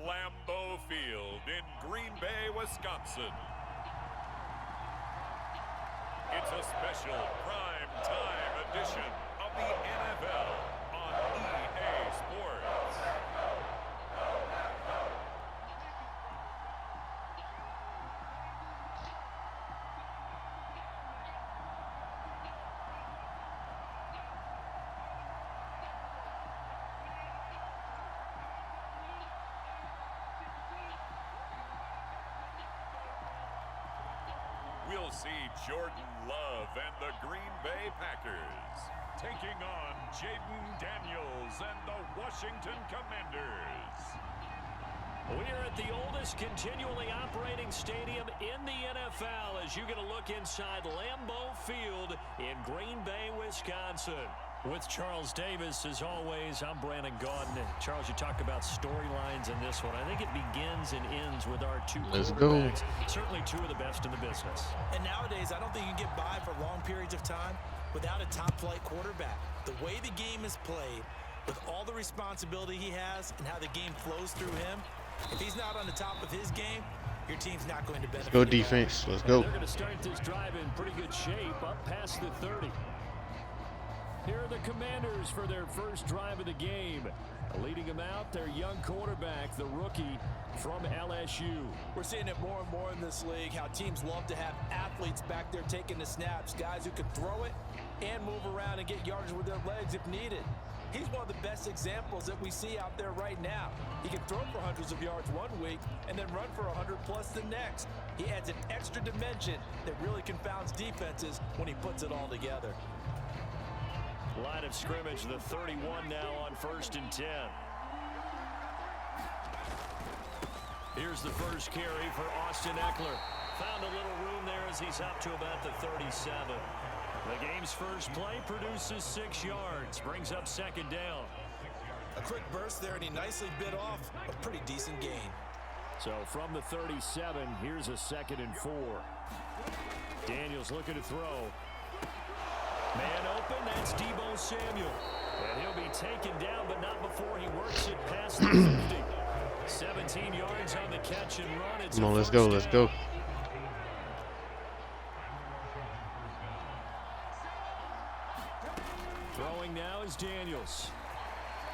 Lambeau Field in Green Bay, Wisconsin. It's a special prime time edition of the NFL on EA Sports. We'll see Jordan Love and the Green Bay Packers taking on Jaden Daniels and the Washington Commanders. We're at the oldest continually operating stadium in the NFL as you get a look inside Lambeau Field in Green Bay, Wisconsin. With Charles Davis, as always, I'm Brandon Gaudin. Charles, you talk about storylines in this one. I think it begins and ends with our two quarterbacks. Certainly two of the best in the business. And nowadays, I don't think you can get by for long periods of time without a top-flight quarterback. The way the game is played, with all the responsibility he has and how the game flows through him, if he's not on the top of his game, your team's not going to benefit. Let's go defense. Let's go. They're going to start this drive in pretty good shape, up past the 30. Here are the Commanders for their first drive of the game. Leading them out, their young quarterback, the rookie from LSU. We're seeing it more and more in this league, how teams love to have athletes back there taking the snaps, guys who can throw it and move around and get yardage with their legs if needed. He's one of the best examples that we see out there right now. He can throw for hundreds of yards one week and then run for 100+ the next. He adds an extra dimension that really confounds defenses when he puts it all together. Line of scrimmage, the 31 now on 1st and 10. Here's the first carry for Austin Eckler. Found a little room there as he's up to about the 37. The game's first play produces 6 yards, brings up 2nd down. A quick burst there, and he nicely bit off a pretty decent gain. So from the 37, here's a 2nd and 4. Daniels looking to throw. Man open, that's Deebo Samuel. And he'll be taken down, but not before he works it past the 50. 17 yards on the catch and run. It's Come on, let's go, let's go. Throwing now is Daniels.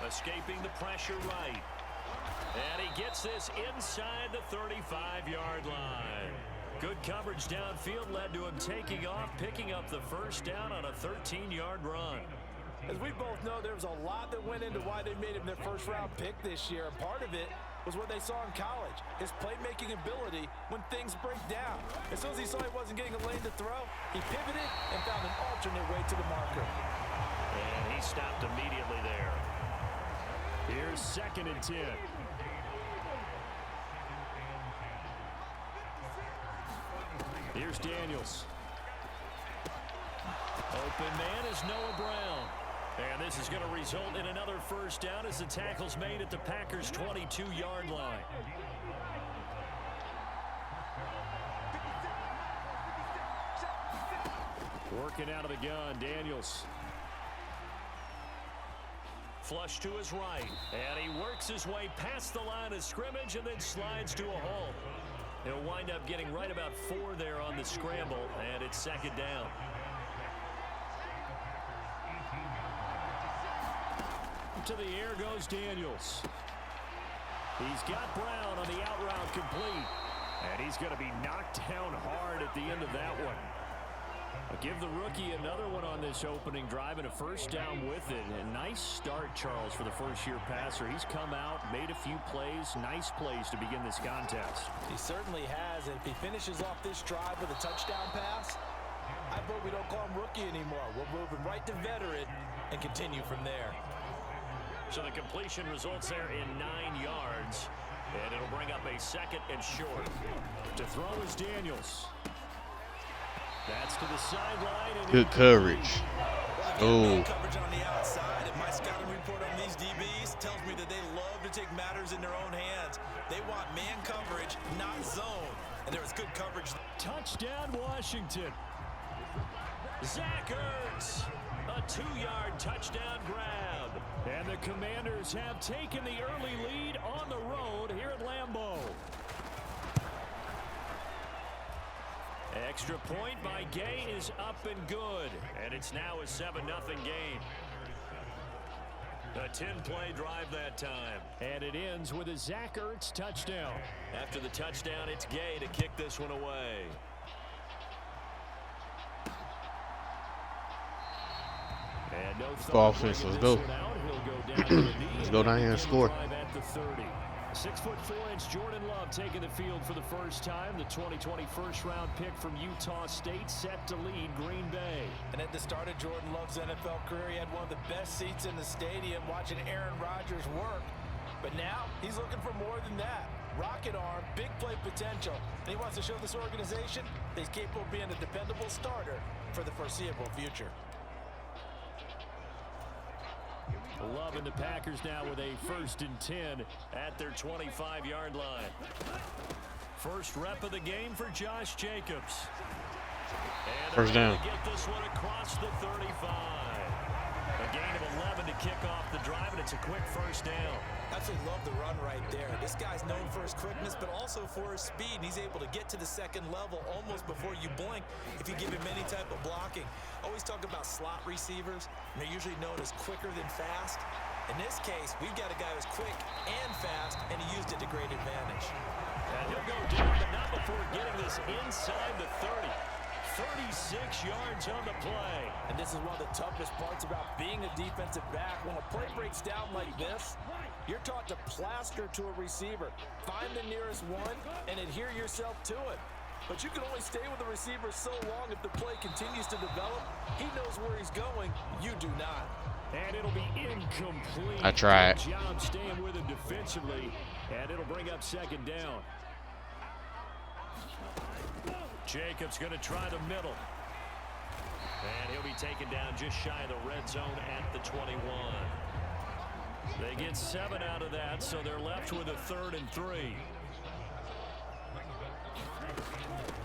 Escaping the pressure right. And he gets this inside the 35-yard line. Good coverage downfield led to him taking off, picking up the first down on a 13-yard run. As we both know, there was a lot that went into why they made him their first-round pick this year. And part of it was what they saw in college, his playmaking ability when things break down. As soon as he saw he wasn't getting a lane to throw, he pivoted and found an alternate way to the marker. And he stopped immediately there. Here's 2nd and 10. Here's Daniels. Open man is Noah Brown. And this is going to result in another first down as the tackle's made at the Packers' 22-yard line. Working out of the gun, Daniels. Flush to his right. And he works his way past the line of scrimmage and then slides to a halt. He'll wind up getting right about 4 there on the scramble, and it's 2nd down. To the air goes Daniels. He's got Brown on the out route complete, and he's going to be knocked down hard at the end of that one. I'll give the rookie another one on this opening drive and a first down with it. A nice start, Charles, for the first-year passer. He's come out, made a few plays, nice plays to begin this contest. He certainly has, and if he finishes off this drive with a touchdown pass, I vote we don't call him rookie anymore. We'll move him right to veteran and continue from there. So the completion results there in 9 yards, and it'll bring up a 2nd and short. To throw is Daniels. That's to the sideline. Good coverage. Oh. Coverage on the outside, and my scouting report on these DBs tells me that they love to take matters in their own hands. They want man coverage, not zone. And there was good coverage. Touchdown, Washington. Zach Ertz. A 2-yard touchdown grab. And the Commanders have taken the early lead on the road here extra point by Gay is up and good. And it's now a 7-0 game. A 10-play drive that time. And it ends with a Zach Ertz touchdown. After the touchdown, it's Gay to kick this one away. And no offense, let's go. Let's go down here and score. 6'4" Jordan Love taking the field for the first time. The 2020 first-round pick from Utah State set to lead Green Bay. And at the start of Jordan Love's NFL career, he had one of the best seats in the stadium watching Aaron Rodgers work. But now he's looking for more than that. Rocket arm, big play potential. And he wants to show this organization that he's capable of being a dependable starter for the foreseeable future. Love and the Packers now with a 1st and 10 at their 25-yard line. First rep of the game for Josh Jacobs. And first down. Get this one across the 35. A gain of 11 to kick off the drive, and it's a quick first down. Absolutely love the run right there. This guy's known for his quickness, but also for his speed. And he's able to get to the second level almost before you blink if you give him any type of blocking. Always talk about slot receivers, and they're usually known as quicker than fast. In this case, we've got a guy who's quick and fast, and he used it to great advantage. And he'll go down, but not before getting this inside the 30. 36 yards on the play. And this is one of the toughest parts about being a defensive back. When a play breaks down like this, you're taught to plaster to a receiver. Find the nearest one and adhere yourself to it. But you can only stay with the receiver so long if the play continues to develop. He knows where he's going. You do not. And it'll be incomplete. I tried. Good job staying with him defensively. And it'll bring up 2nd down. Jacobs going to try the middle. And he'll be taken down just shy of the red zone at the 21. They get 7 out of that, so they're left with a 3rd and 3.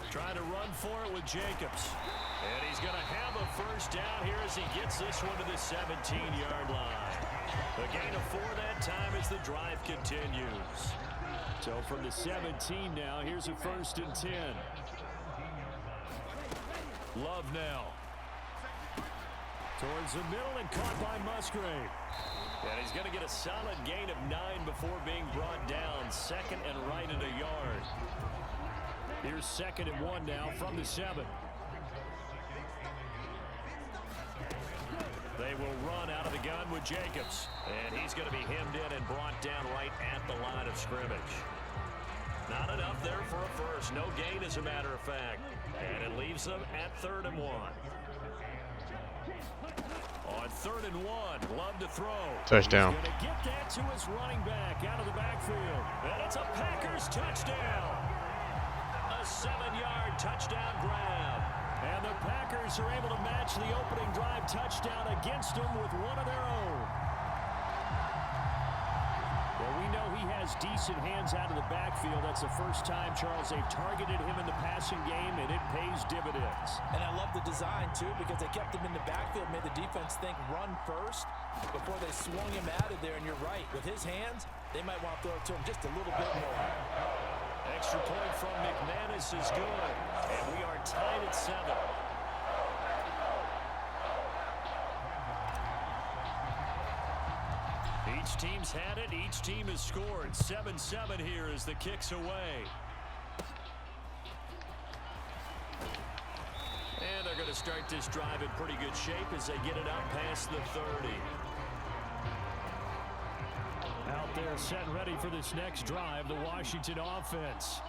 Trying to run for it with Jacobs. And he's going to have a first down here as he gets this one to the 17-yard line. A gain of 4 that time as the drive continues. So from the 17 now, here's a 1st and 10. Love now. Towards the middle and caught by Musgrave. And he's going to get a solid gain of 9 before being brought down. 2nd and right at a yard. Here's 2nd and 1 now from the 7. They will run out of the gun with Jacobs. And he's going to be hemmed in and brought down right at the line of scrimmage. Not enough there for a first. No gain, as a matter of fact. And it leaves them at 3rd and 1. On 3rd and 1, Love to throw. Touchdown. He's going to get that to his running back out of the backfield. And it's a Packers touchdown. A 7-yard touchdown grab. And the Packers are able to match the opening drive touchdown against them with one of their own. Well, we know he has decent hands out of the backfield. That's the first time, Charles, they've targeted him in the passing game, and it pays dividends. And I love the design, too, because they kept him in the backfield, made the defense think run first before they swung him out of there. And you're right, with his hands, they might want to throw it to him just a little bit more. Extra point from McManus is good, and we are tied at 7. Each team's had it. Each team has scored. 7-7 here as the kick's away. And they're going to start this drive in pretty good shape as they get it up past the 30. Out there set and ready for this next drive, the Washington offense.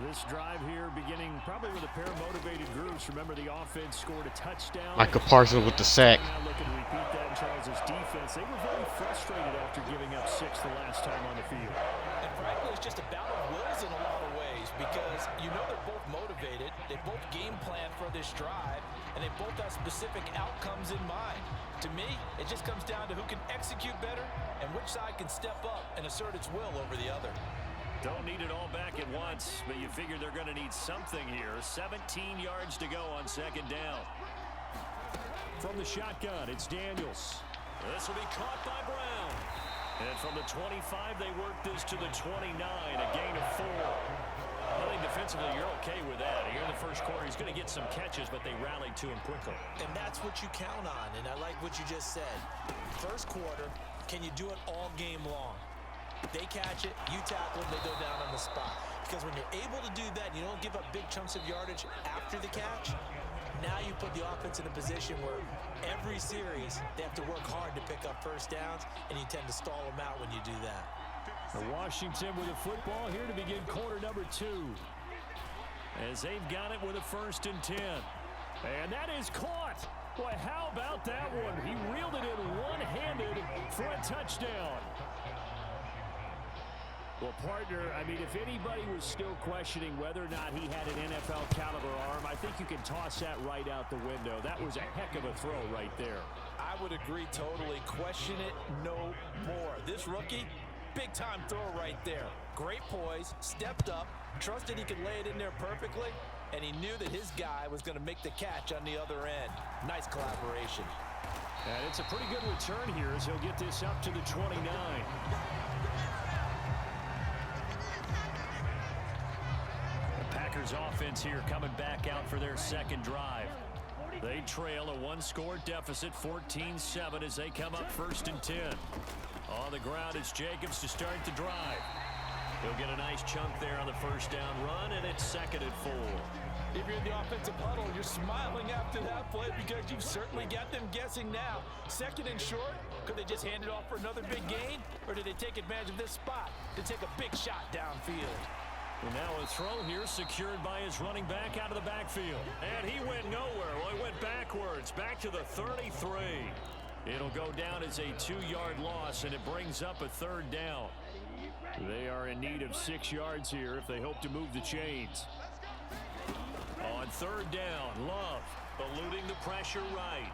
This drive here beginning probably with a pair of motivated groups. Remember, the offense scored a touchdown. Micah Parsons with the sack. Now looking to repeat that in Charles's defense. They were very frustrated after giving up 6 the last time on the field. And frankly, it's just a battle of wills in a lot of ways because you know they're both motivated. They both game plan for this drive, and they both have specific outcomes in mind. To me, it just comes down to who can execute better and which side can step up and assert its will over the other. Don't need it all back at once, but you figure they're going to need something here. 17 yards to go on 2nd down. From the shotgun, it's Daniels. This will be caught by Brown. And from the 25, they work this to the 29, a gain of 4. I think defensively you're okay with that. Here in the first quarter, he's going to get some catches, but they rallied to him quickly. And that's what you count on, and I like what you just said. First quarter, can you do it all game long? They catch it, you tackle them, they go down on the spot. Because when you're able to do that, you don't give up big chunks of yardage after the catch. Now you put the offense in a position where every series they have to work hard to pick up first downs, and you tend to stall them out when you do that. Washington with the football here to begin quarter number 2. As they've got it with a 1st and 10. And that is caught. Boy, how about that one? He reeled it in one-handed for a touchdown. Well, partner, I mean, if anybody was still questioning whether or not he had an NFL caliber arm, I think you can toss that right out the window. That was a heck of a throw right there. I would agree totally. Question it no more. This rookie, big-time throw right there. Great poise, stepped up, trusted he could lay it in there perfectly, and he knew that his guy was going to make the catch on the other end. Nice collaboration. And it's a pretty good return here as he'll get this up to the 29. Packers offense here coming back out for their second drive. They trail a 1-score deficit, 14-7, as they come up 1st and 10. On the ground, it's Jacobs to start the drive. He'll get a nice chunk there on the 1st down run, and it's 2nd and 4. If you're in the offensive huddle, you're smiling after that play because you've certainly got them guessing now. 2nd and short, could they just hand it off for another big gain? Or did they take advantage of this spot to take a big shot downfield? And now a throw here secured by his running back out of the backfield. And he went nowhere. Well, he went backwards, back to the 33. It'll go down as a 2-yard loss, and it brings up a 3rd down. They are in need of 6 yards here if they hope to move the chains. On 3rd down, Love eluding the pressure right.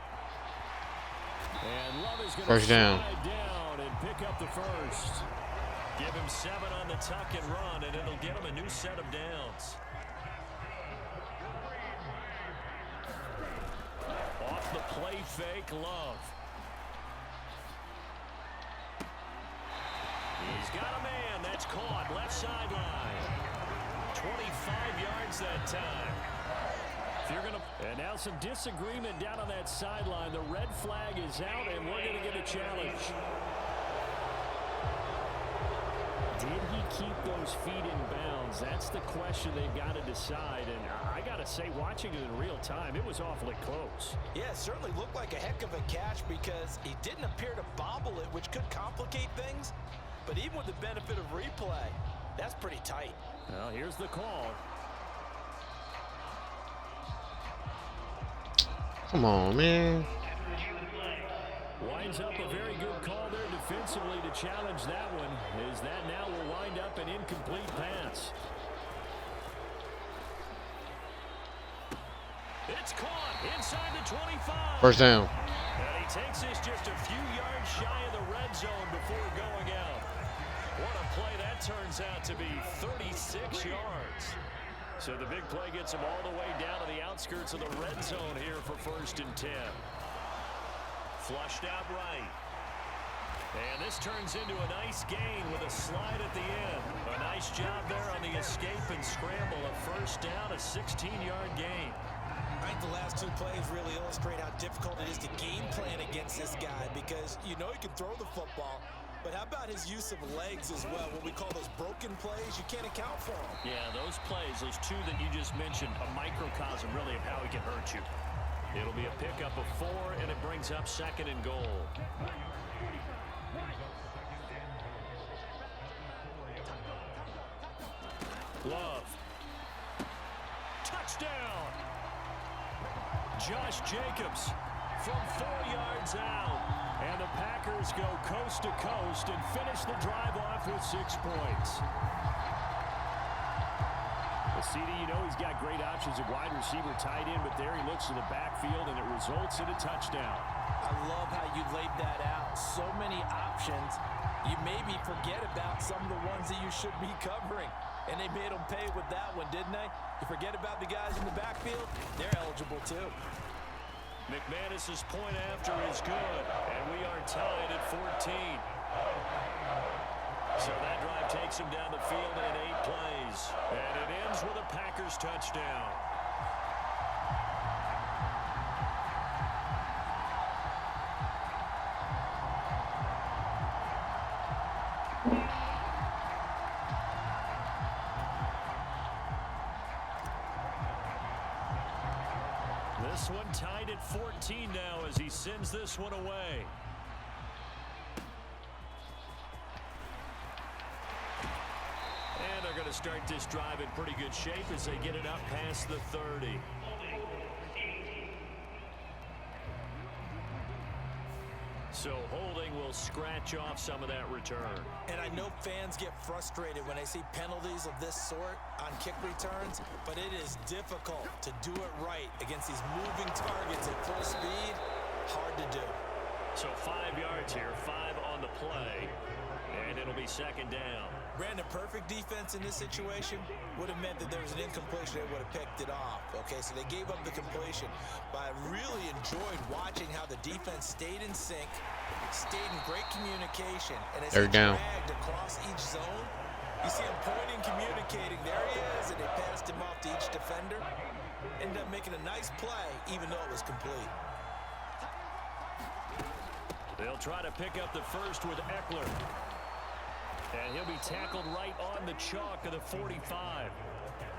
And Love is going to slide down and pick up the 1st. Give him 7 on the tuck and run, and it'll get him a new set of downs. Off the play fake, Love. He's got a man. That's caught. Left sideline. 25 yards that time. If you're gonna, and now some disagreement down on that sideline. The red flag is out, and we're going to get a challenge. Did he keep those feet in bounds? That's the question they've got to decide. And I got to say, watching it in real time, it was awfully close. Yeah, it certainly looked like a heck of a catch because he didn't appear to bobble it, which could complicate things. But even with the benefit of replay, that's pretty tight. Well, here's the call. Come on, man. Winds up a very good call there defensively to challenge that one. As that now will wind up an incomplete pass. It's caught inside the 25. 1st down. And he takes this just a few yards shy of the red zone before going out. What a play that turns out to be, 36 yards. So the big play gets him all the way down to the outskirts of the red zone here for 1st and 10. Flushed out right. And this turns into a nice gain with a slide at the end. A nice job there on the escape and scramble. A 1st down, a 16-yard gain. I think the last 2 plays really illustrate how difficult it is to game plan against this guy because you know he can throw the football, but how about his use of legs as well? What we call those broken plays, you can't account for them. Yeah, those plays, those 2 that you just mentioned, a microcosm really of how he can hurt you. It'll be a pickup of 4, and it brings up 2nd and goal. Love. Touchdown! Josh Jacobs from 4 yards out. And the Packers go coast to coast and finish the drive off with 6 points. Well, CD, you know he's got great options at wide receiver, tight end, but there he looks to the backfield, and it results in a touchdown. I love how you laid that out. So many options. You maybe forget about some of the ones that you should be covering. And they made them pay with that one, didn't they? You forget about the guys in the backfield, they're eligible too. McManus's point after is good, and we are tied at 14. So that drive takes him down the field in 8 plays. And it ends with a Packers touchdown. This one tied at 14 now as he sends this one away. And they're going to start this drive in pretty good shape as they get it up past the 30. So holding will scratch off some of that return. And I know fans get frustrated when they see penalties of this sort on kick returns, but it is difficult to do it right against these moving targets at full speed. Hard to do. So 5 yards here, 5 on the play, and it'll be second down. Brandon, perfect defense in this situation would have meant that there was an incompletion. They would have picked it off. Okay, so they gave up the completion. But I really enjoyed watching how the defense stayed in sync, stayed in great communication, and as they dragged across each zone, you see him pointing, communicating. There he is, and they passed him off to each defender. Ended up making a nice play, even though it was complete. They'll try to pick up the first with Eckler. And he'll be tackled right on the chalk of the 45.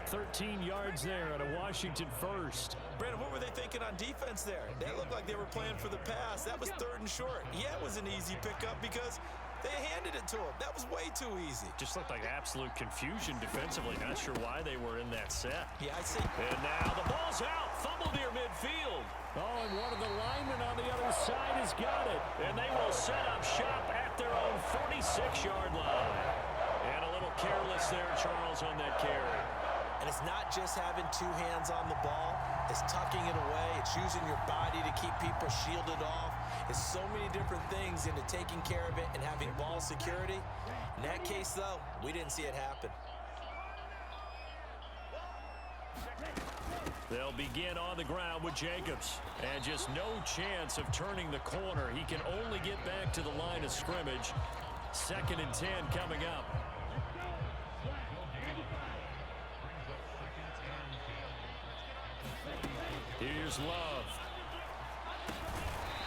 13 yards there on a Washington first. Brandon, what were they thinking on defense there? They looked like they were playing for the pass. That was 3rd and short. Yeah, it was an easy pickup because they handed it to him. That was way too easy. Just looked like absolute confusion defensively. Not sure why they were in that set. Yeah, I see. And now the ball's out. Fumbled near midfield. Oh, and one of the linemen on the other side has got it. And they will set up shop at their own 46-yard line. And a little careless there, Charles, on that carry. And it's not just having 2 hands on the ball. It's tucking it away. It's using your body to keep people shielded off. It's so many different things into taking care of it and having ball security. In that case, though, we didn't see it happen. They'll begin on the ground with Jacobs. And just no chance of turning the corner. He can only get back to the line of scrimmage. 2nd and 10 coming up. Here's Love.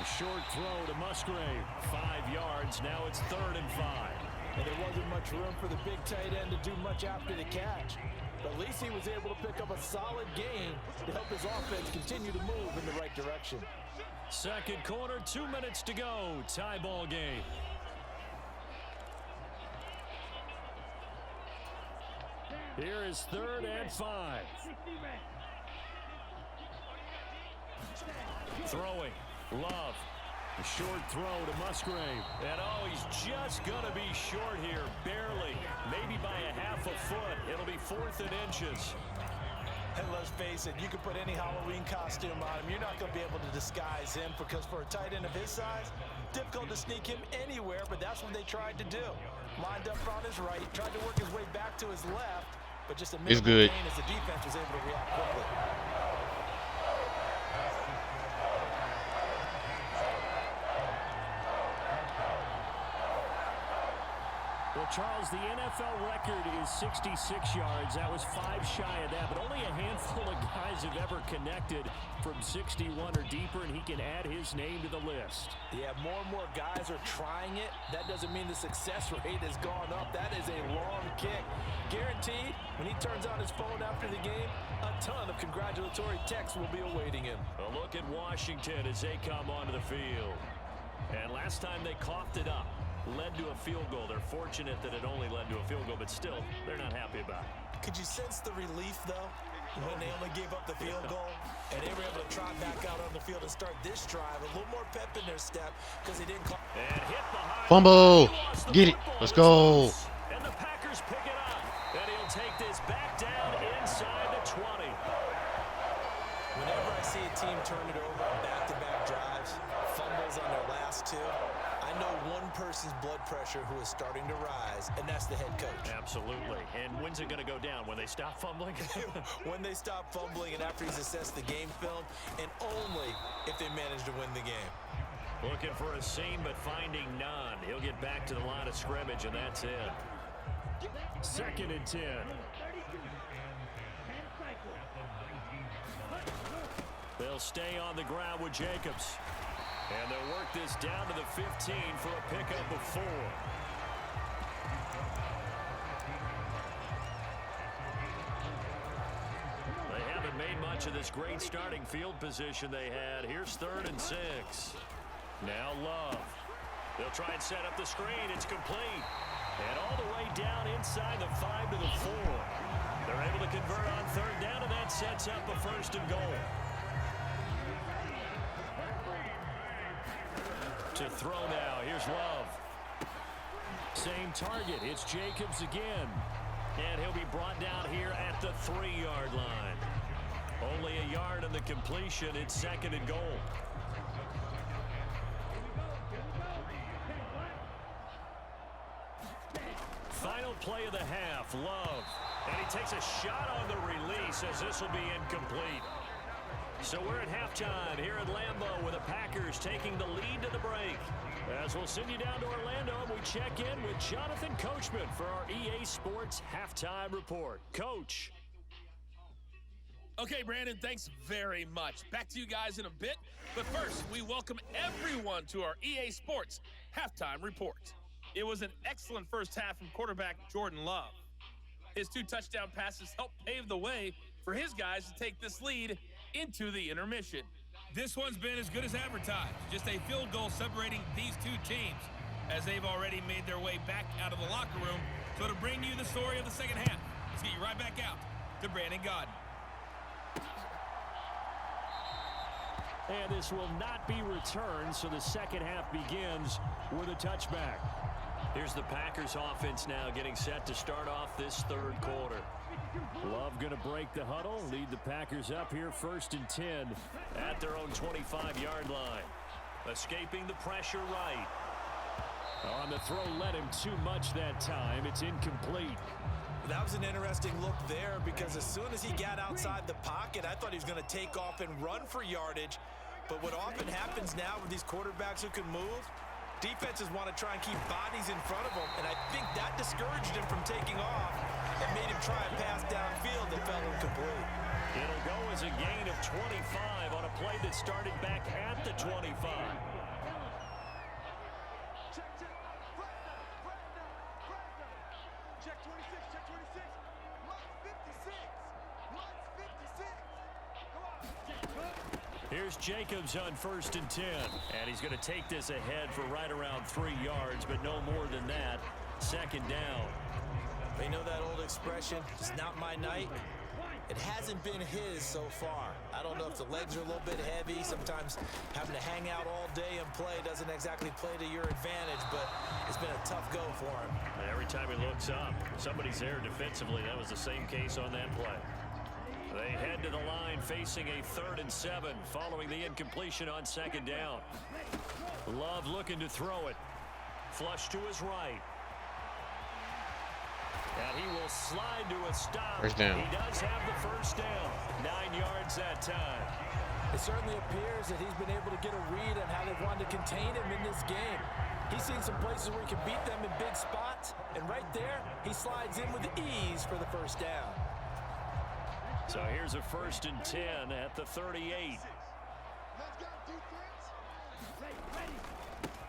A short throw to Musgrave. 5 yards. Now it's 3rd and 5. And there wasn't much room for the big tight end to do much after the catch. But at least he was able to pick up a solid gain to help his offense continue to move in the right direction. Second quarter, 2 minutes to go. Tie ball game. Here is 3rd and 5. Throwing. Love. A short throw to Musgrave. And oh, he's just going to be short here. Barely. Maybe by a half a foot. It'll be 4th and inches. And let's face it, you can put any Halloween costume on him. You're not going to be able to disguise him because for a tight end of his size, difficult to sneak him anywhere, but that's what they tried to do. Lined up on his right, tried to work his way back to his left, but just a minimal gain as the defense was able to react quickly. Well, Charles, the NFL record is 66 yards. That was 5 shy of that, but only a handful of guys have ever connected from 61 or deeper, and he can add his name to the list. Yeah, more and more guys are trying it. That doesn't mean the success rate has gone up. That is a long kick. Guaranteed, when he turns on his phone after the game, a ton of congratulatory texts will be awaiting him. A look at Washington as they come onto the field. And last time they coughed it up. Led to a field goal. They're fortunate that it only led to a field goal, but still, they're not happy about it. Could you sense the relief, though, when they only gave up the field goal? And they were able to trot back out on the field and start this drive. A little more pep in their step because they didn't call. And hit behind. Fumble. Get it. Let's go. And the Packers pick it up. And he'll take this back down inside the 20. Whenever I see a team turn it over on back-to-back drives, fumbles on their last 2, I know one person's blood pressure who is starting to rise, and that's the head coach. Absolutely. And when's it going to go down? When they stop fumbling? When they stop fumbling and after he's assessed the game film, and only if they manage to win the game. Looking for a seam, but finding none. He'll get back to the line of scrimmage, and that's it. 2nd and 10. They'll stay on the ground with Jacobs. And they'll work this down to the 15 for a pickup of 4. They haven't made much of this great starting field position they had. Here's 3rd and 6. Now Love. They'll try and set up the screen. It's complete. And all the way down inside the 5 to the 4. They're able to convert on 3rd down, and that sets up a 1st and goal. To throw now. Here's Love. Same target. It's Jacobs again. And he'll be brought down here at the 3-yard line. Only a yard on the completion. It's 2nd and goal. Final play of the half. Love. And he takes a shot on the release as this will be incomplete. So we're at halftime here at Lambeau with the Packers taking the lead to the break. As we'll send you down to Orlando, and we check in with Jonathan Coachman for our EA Sports Halftime Report. Coach. Okay, Brandon, thanks very much. Back to you guys in a bit. But first, we welcome everyone to our EA Sports Halftime Report. It was an excellent first half from quarterback Jordan Love. His 2 touchdown passes helped pave the way for his guys to take this lead into the intermission. This one's been as good as advertised. Just a field goal separating these 2 teams, as they've already made their way back out of the locker room. So to bring you the story of the second half, let's get you right back out to Brandon Godden. And this will not be returned, so the second half begins with a touchback. Here's the Packers offense now getting set to start off this 3rd quarter. Love going to break the huddle, lead the Packers up here 1st and 10 at their own 25-yard line. Escaping the pressure right. On the throw, led him too much that time. It's incomplete. That was an interesting look there because as soon as he got outside the pocket, I thought he was going to take off and run for yardage. But what often happens now with these quarterbacks who can move, defenses want to try and keep bodies in front of them, and I think that discouraged him from taking off and made him try and pass downfield that fell incomplete. It'll go as a gain of 25 on a play that started back at the 25. Here's Jacobs on 1st and 10. And he's going to take this ahead for right around 3 yards, but no more than that. 2nd down. They know that old expression, it's not my night. It hasn't been his so far. I don't know if the legs are a little bit heavy. Sometimes having to hang out all day and play doesn't exactly play to your advantage, but it's been a tough go for him. And every time he looks up, somebody's there defensively. That was the same case on that play. They head to the line facing a 3rd and 7 following the incompletion on 2nd down. Love looking to throw it. Flush to his right. And he will slide to a stop. First down. He does have the 1st down. 9 yards that time. It certainly appears that he's been able to get a read on how they've wanted to contain him in this game. He's seen some places where he can beat them in big spots, and right there, he slides in with ease for the 1st down. So here's a 1st and 10 at the 38.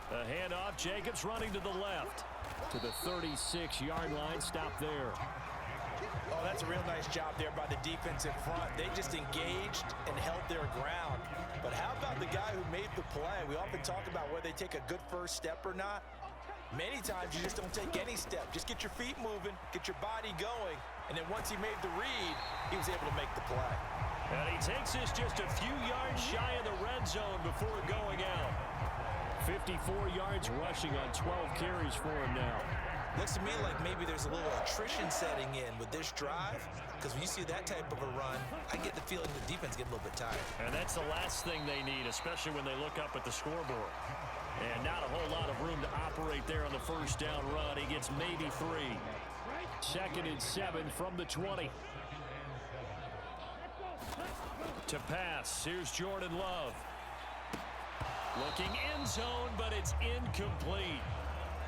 The handoff, Jacobs running to the left. To the 36-yard line, stop there. Oh, that's a real nice job there by the defensive front. They just engaged and held their ground. But how about the guy who made the play? We often talk about whether they take a good first step or not. Many times you just don't take any step. Just get your feet moving, get your body going, and then once he made the read, he was able to make the play. And he takes this just a few yards shy of the red zone before going out. 54 yards rushing on 12 carries for him now. Looks to me like maybe there's a little attrition setting in with this drive, because when you see that type of a run, I get the feeling the defense get a little bit tired. And that's the last thing they need, especially when they look up at the scoreboard. And not a whole lot of room to operate there on the 1st down run. He gets maybe 3. 2nd and 7 from the 20. To pass, here's Jordan Love. Looking end zone, but it's incomplete.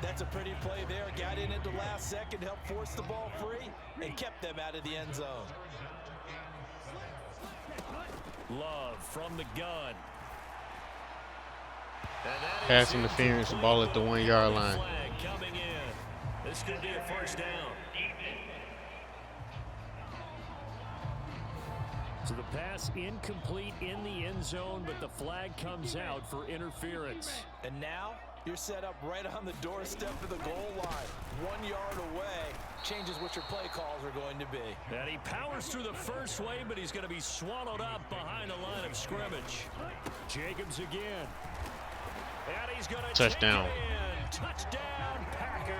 That's a pretty play there. Got in at the last second, helped force the ball free, and kept them out of the end zone. Love from the gun. Pass interference, the ball at the 1 yard line. Coming in. This could be a first down. So the pass incomplete in the end zone, but the flag comes out for interference. And now you're set up right on the doorstep of the goal line. 1 yard away changes what your play calls are going to be. And he powers through the first wave, but he's going to be swallowed up behind the line of scrimmage. Jacobs again. And he's going to touchdown. Take it in. Touchdown, Packers.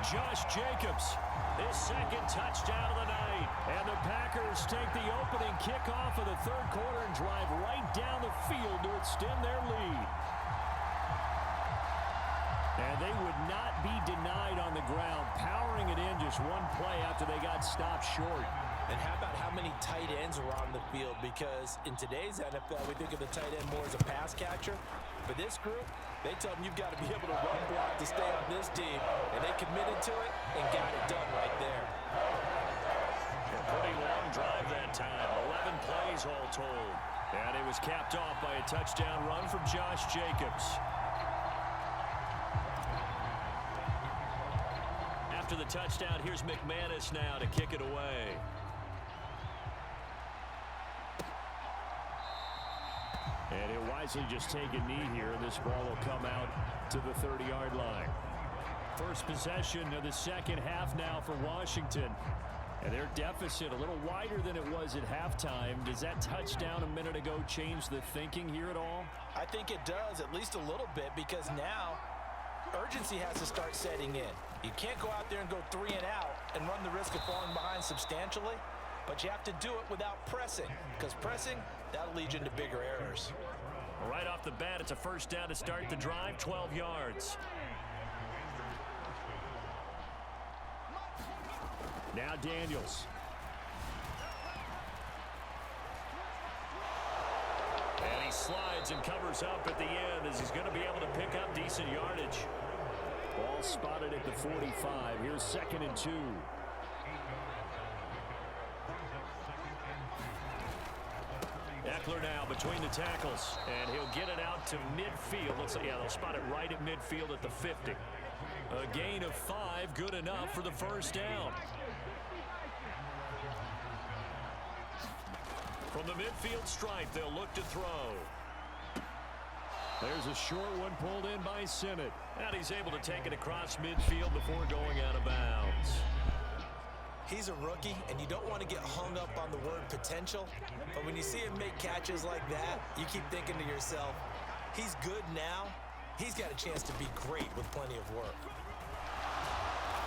Josh Jacobs, his second touchdown of the night. And the Packers take the opening kickoff of the third quarter and drive right down the field to extend their lead. And they would not be denied on the ground, powering it in just one play after they got stopped short. And how about how many tight ends are on the field? Because in today's NFL, we think of the tight end more as a pass catcher. For this group, they tell them you've got to be able to run block to stay on this team. And they committed to it and got it done right there. A pretty long drive that time. 11 plays all told. And it was capped off by a touchdown run from Josh Jacobs. After the touchdown, here's McManus now to kick it away. And he'll wisely just take a knee here, and this ball will come out to the 30-yard line. First possession of the second half now for Washington. And their deficit a little wider than it was at halftime. Does that touchdown a minute ago change the thinking here at all? I think it does, at least a little bit, because now urgency has to start setting in. You can't go out there and go 3 and out and run the risk of falling behind substantially, but you have to do it without pressing, because pressing, that'll lead you into bigger errors. Right off the bat, it's a first down to start the drive, 12 yards. Now Daniels. And he slides and covers up at the end as he's going to be able to pick up decent yardage. Ball spotted at the 45. Here's 2nd and 2. Eckler now between the tackles, and he'll get it out to midfield. Looks like, yeah, they'll spot it right at midfield at the 50. A gain of 5, good enough for the first down. From the midfield stripe, they'll look to throw. There's a short one pulled in by Sinnott. And he's able to take it across midfield before going out of bounds. He's a rookie, and you don't want to get hung up on the word potential. But when you see him make catches like that, you keep thinking to yourself, he's good now. He's got a chance to be great with plenty of work.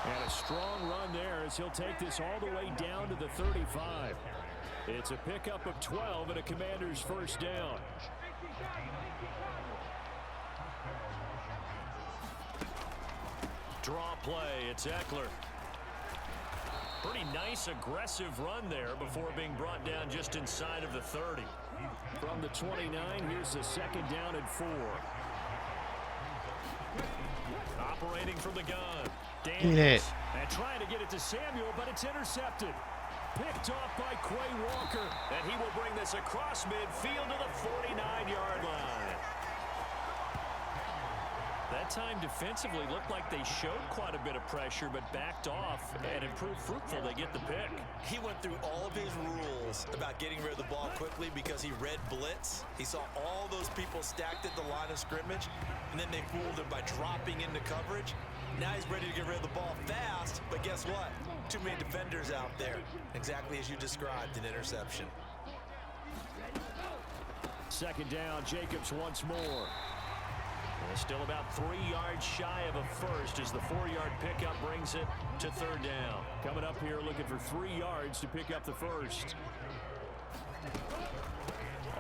And a strong run there as he'll take this all the way down to the 35. It's a pickup of 12 and a Commander's first down. Draw play, it's Eckler. Pretty nice aggressive run there before being brought down just inside of the 30. From the 29, here's the 2nd down and 4. Operating from the gun. Daniels. And trying to get it to Samuel, but it's intercepted. Picked off by Quay Walker. And he will bring this across midfield to the 49-yard line. That time defensively looked like they showed quite a bit of pressure, but backed off and improved fruitful. They get the pick. He went through all of his rules about getting rid of the ball quickly because he read blitz. He saw all those people stacked at the line of scrimmage, and then they fooled him by dropping into coverage. Now he's ready to get rid of the ball fast, but guess what? Too many defenders out there. Exactly as you described, an interception. 2nd down, Jacobs once more. Still about 3 yards shy of a first as the 4-yard pickup brings it to 3rd down. Coming up here looking for 3 yards to pick up the first.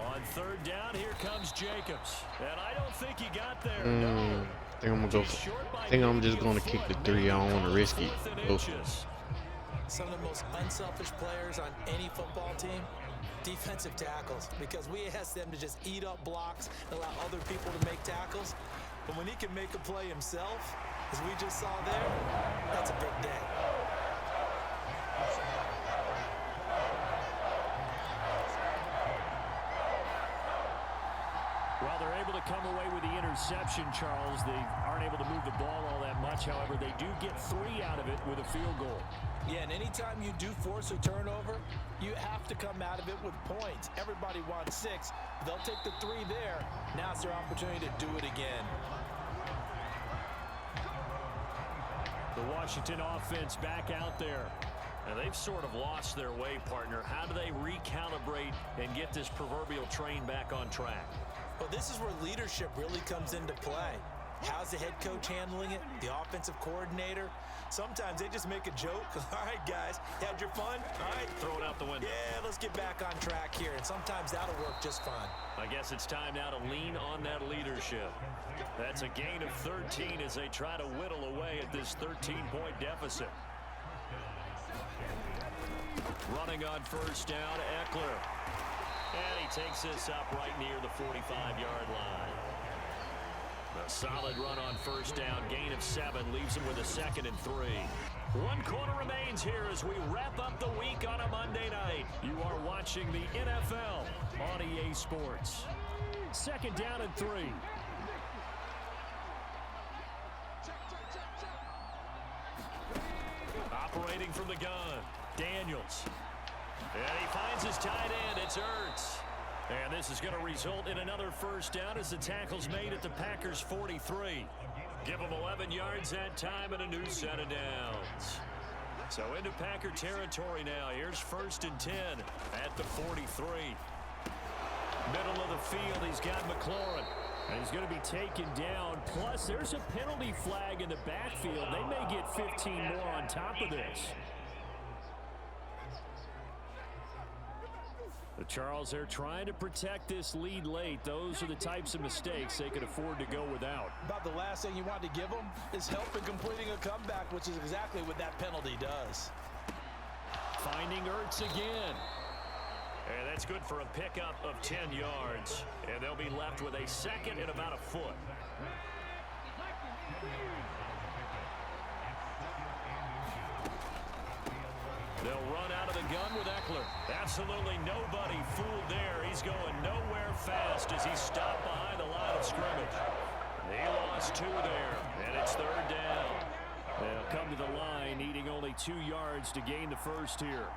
On 3rd down, here comes Jacobs. And I don't think he got there. No. I think I'm just gonna kick the 3. I don't want to risk it. Some of the most unselfish players on any football team, Defensive tackles, because we ask them to just eat up blocks and allow other people to make tackles. But when he can make a play himself, as we just saw there, that's a big day. Well, they're able to come away with the interception, Charles. They aren't able to move the ball all that much. However, they do get 3 out of it with a field goal. Yeah, and anytime you do force a turnover, you have to come out of it with points. Everybody wants 6. They'll take the 3 there. Now it's their opportunity to do it again. The Washington offense back out there. Now, they've sort of lost their way, partner. How do they recalibrate and get this proverbial train back on track? Well, this is where leadership really comes into play. How's the head coach handling it? The offensive coordinator? Sometimes they just make a joke. All right, guys, had your fun? All right. Throw it out the window. Yeah, let's get back on track here. And sometimes that'll work just fine. I guess it's time now to lean on that leadership. That's a gain of 13 as they try to whittle away at this 13-point deficit. Running on first down, Eckler. And he takes this up right near the 45-yard line. A solid run on first down, gain of 7, leaves him with a 2nd and 3. 1 quarter remains here as we wrap up the week on a Monday night. You are watching the NFL on EA Sports. 2nd down and 3. Operating from the gun, Daniels. And he finds his tight end. It's Ertz. And this is going to result in another first down as the tackle's made at the Packers' 43. Give them 11 yards that time and a new set of downs. So into Packer territory now. Here's 1st and 10 at the 43. Middle of the field, he's got McLaurin. And he's going to be taken down. Plus, there's a penalty flag in the backfield. They may get 15 more on top of this. The Charles, they're trying to protect this lead late. Those are the types of mistakes they could afford to go without. About the last thing you want to give them is help in completing a comeback, which is exactly what that penalty does. Finding Ertz again. And that's good for a pickup of 10 yards. And they'll be left with a 2nd and about a foot. They'll run out of the gun with Eckler. Absolutely nobody fooled there. He's going nowhere fast as he's stopped behind the line of scrimmage. He lost 2 there, and it's 3rd down. They'll come to the line, needing only 2 yards to gain the first here.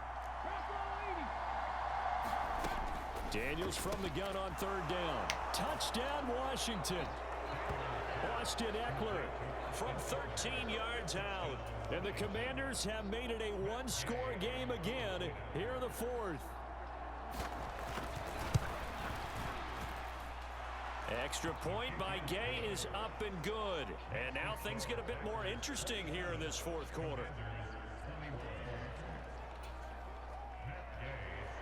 Daniels from the gun on 3rd down. Touchdown, Washington. Austin Eckler from 13 yards out. And the Commanders have made it a 1-score game again here in the 4th. Extra point by Gay is up and good. And now things get a bit more interesting here in this 4th quarter.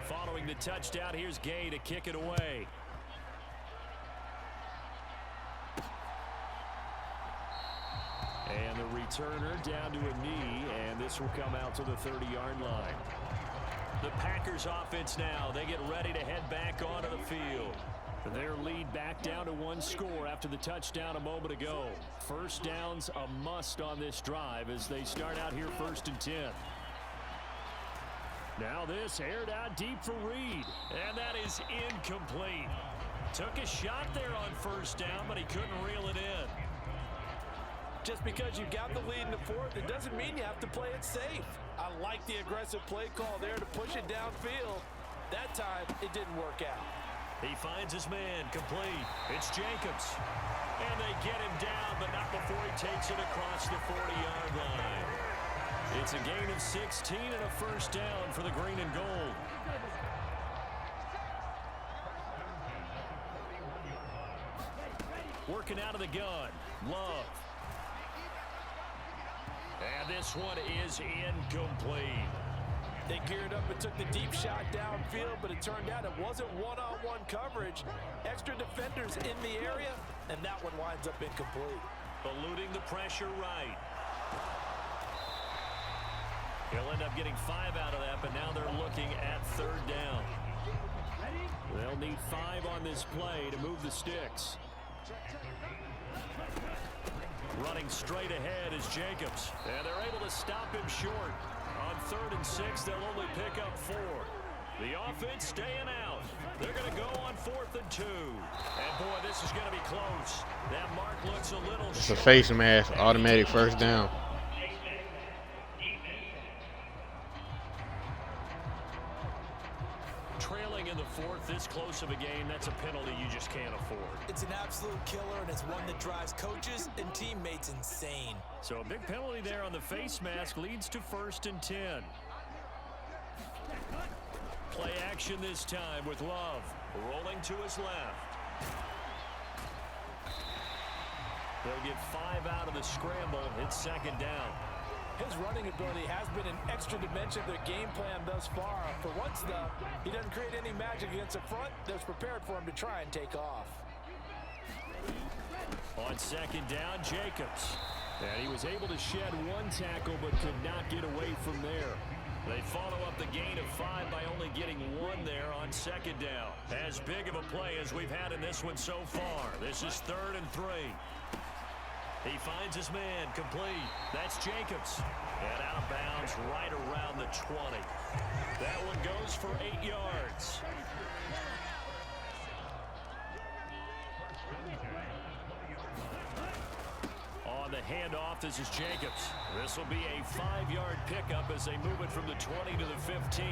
Following the touchdown, here's Gay to kick it away. And the returner down to a knee, and this will come out to the 30-yard line. The Packers offense now, they get ready to head back onto the field. Their lead back down to 1 score after the touchdown a moment ago. First down's a must on this drive as they start out here 1st and 10. Now this aired out deep for Reed, and that is incomplete. Took a shot there on first down, but he couldn't reel it in. Just because you got the lead in the 4th, it doesn't mean you have to play it safe. I like the aggressive play call there to push it downfield. That time, it didn't work out. He finds his man, complete. It's Jacobs. And they get him down, but not before he takes it across the 40-yard line. It's a gain of 16 and a first down for the green and gold. Working out of the gun, Love. And this one is incomplete. They geared up and took the deep shot downfield, but it turned out it wasn't one-on-one coverage. Extra defenders in the area, and that one winds up incomplete. Eluding the pressure right. He'll end up getting 5 out of that, but now they're looking at 3rd down. They'll need 5 on this play to move the sticks. Running straight ahead is Jacobs. And they're able to stop him short. On 3rd and 6, they'll only pick up 4. The offense staying out. They're going to go on 4th and 2. And, boy, this is going to be close. That mark looks a little It's a face mask. Automatic first down. Trailing in the 4th, this close of a game, that's a penalty you just can't afford. It's an absolute killer, and it's one that drives coaches and teammates insane. So a big penalty there on the face mask leads to 1st and 10. Play action this time with Love. Rolling to his left. They'll get 5 out of the scramble. It's 2nd down. His running ability has been an extra dimension of their game plan thus far. For once, though, he doesn't create any magic against the front that's prepared for him to try and take off. On 2nd down, Jacobs. And he was able to shed 1 tackle but could not get away from there. They follow up the gain of 5 by only getting 1 there on 2nd down. As big of a play as we've had in this one so far. This is 3rd and 3. He finds his man complete. That's Jacobs. And out of bounds right around the 20. That one goes for 8 yards. On the handoff, this is Jacobs. This will be a 5-yard pickup as they move it from the 20 to the 15.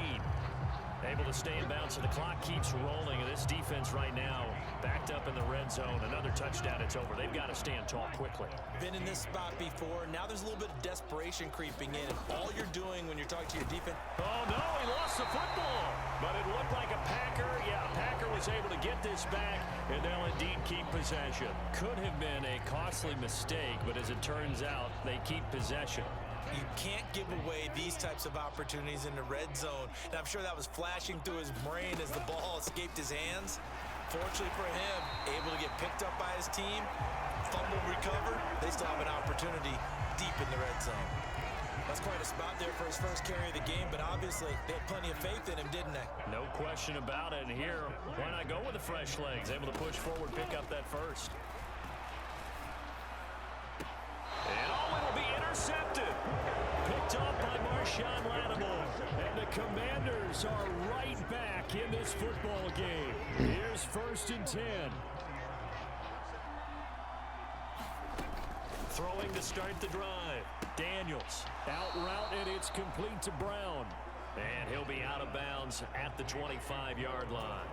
Able to stay in bounds, so the clock keeps rolling, and this defense right now backed up in the red zone. Another touchdown, it's over. They've got to stand tall quickly. Been in this spot before. Now there's a little bit of desperation creeping in, and all you're doing when you're talking to your defense. Oh, no, he lost the football. But it looked like a Packer. Yeah, Packer was able to get this back, and they'll indeed keep possession. Could have been a costly mistake, but as it turns out, they keep possession. You can't give away these types of opportunities in the red zone. And I'm sure that was flashing through his brain as the ball escaped his hands. Fortunately for him, able to get picked up by his team, fumble recovered. They still have an opportunity deep in the red zone. That's quite a spot there for his first carry of the game, but obviously they had plenty of faith in him, didn't they? No question about it. And here, why not go with the fresh legs? Able to push forward, pick up that first. And it'll be intercepted. Picked up by Marshawn Lattimore. And the Commanders are right back in this football game. Here's 1st and 10. Throwing to start the drive. Daniels. Out route, and it's complete to Brown. And he'll be out of bounds at the 25-yard line.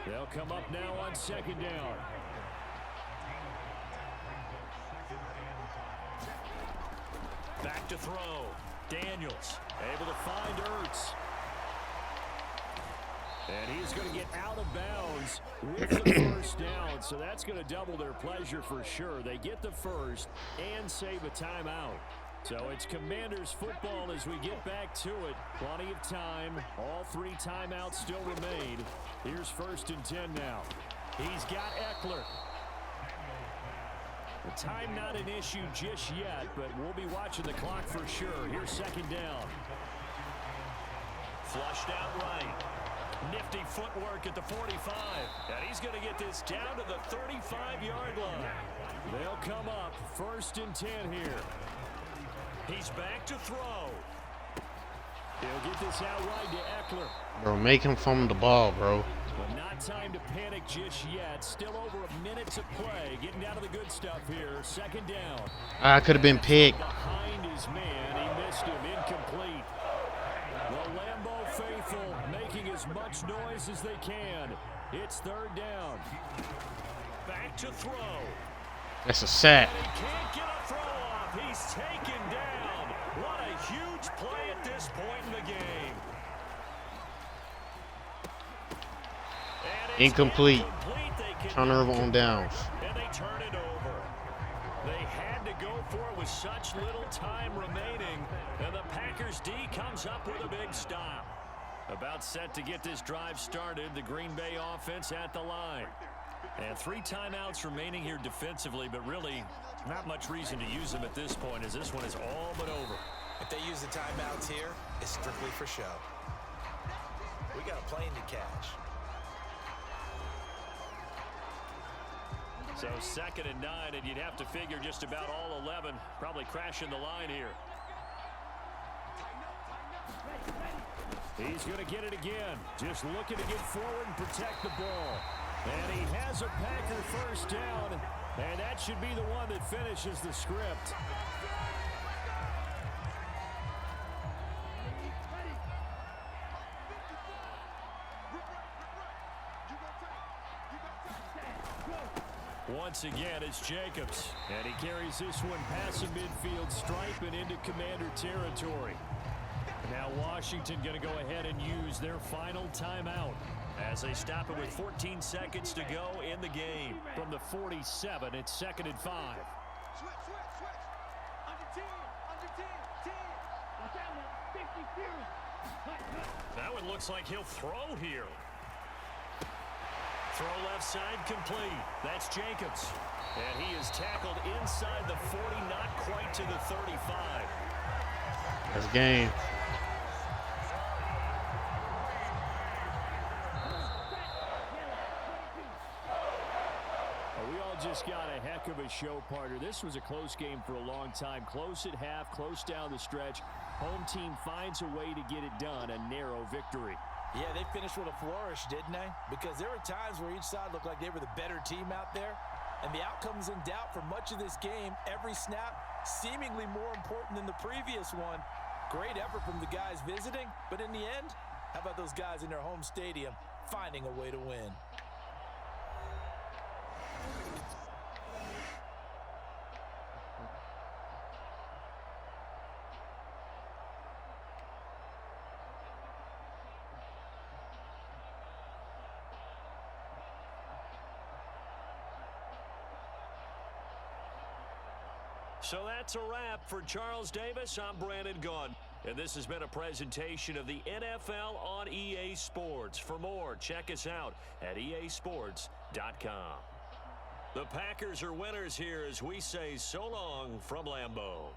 They'll come up now on 2nd down. Back to throw. Daniels able to find Ertz. And he's going to get out of bounds with the 1st down. So that's going to double their pleasure for sure. They get the first and save a timeout. So it's Commanders football as we get back to it. Plenty of time. All 3 timeouts still remain. Here's 1st and 10 now. He's got Eckler. The time not an issue just yet, but we'll be watching the clock for sure. Here's 2nd down. Flushed out right. Nifty footwork at the 45. And he's going to get this down to the 35-yard line. They'll come up 1st and 10 here. He's back to throw. He'll get this out wide to Eckler. Bro, make him fumble the ball, bro. But not time to panic just yet. Still over a minute to play. Getting down to the good stuff here. 2nd down. I could have been picked. Behind his man. He missed him. Incomplete. The Lambeau faithful making as much noise as they can. It's 3rd down. Back to throw. That's a sack. And he can't get a throw off. He's taken down. What a huge play at this point in the game. Incomplete. Turnover on downs. And they turn it over. They had to go for it with such little time remaining. And the Packers D comes up with a big stop. About set to get this drive started. The Green Bay offense at the line. And 3 timeouts remaining here defensively, but really not much reason to use them at this point as this one is all but over. If they use the timeouts here, it's strictly for show. We got a plane to catch. So 2nd and 9, and you'd have to figure just about all 11 probably crashing the line here. He's going to get it again. Just looking to get forward and protect the ball. And he has a Packer first down, and that should be the one that finishes the script. Once again, it's Jacobs, and he carries this one past the midfield stripe and into Commander territory. Now Washington going to go ahead and use their final timeout as they stop it with 14 seconds to go in the game. From the 47, it's 2nd and 5. Switch. Under team. That one looks like he'll throw here. Throw left side complete. That's Jacobs. And he is tackled inside the 40, not quite to the 35. That's game. We all just got a heck of a show, partner. This was a close game for a long time. Close at half, close down the stretch. Home team finds a way to get it done. A narrow victory. Yeah, they finished with a flourish, didn't they? Because there were times where each side looked like they were the better team out there. And the outcome's in doubt for much of this game. Every snap seemingly more important than the previous one. Great effort from the guys visiting. But in the end, how about those guys in their home stadium finding a way to win? So that's a wrap for Charles Davis. I'm Brandon Gaudin. And this has been a presentation of the NFL on EA Sports. For more, check us out at easports.com. The Packers are winners here as we say so long from Lambeau.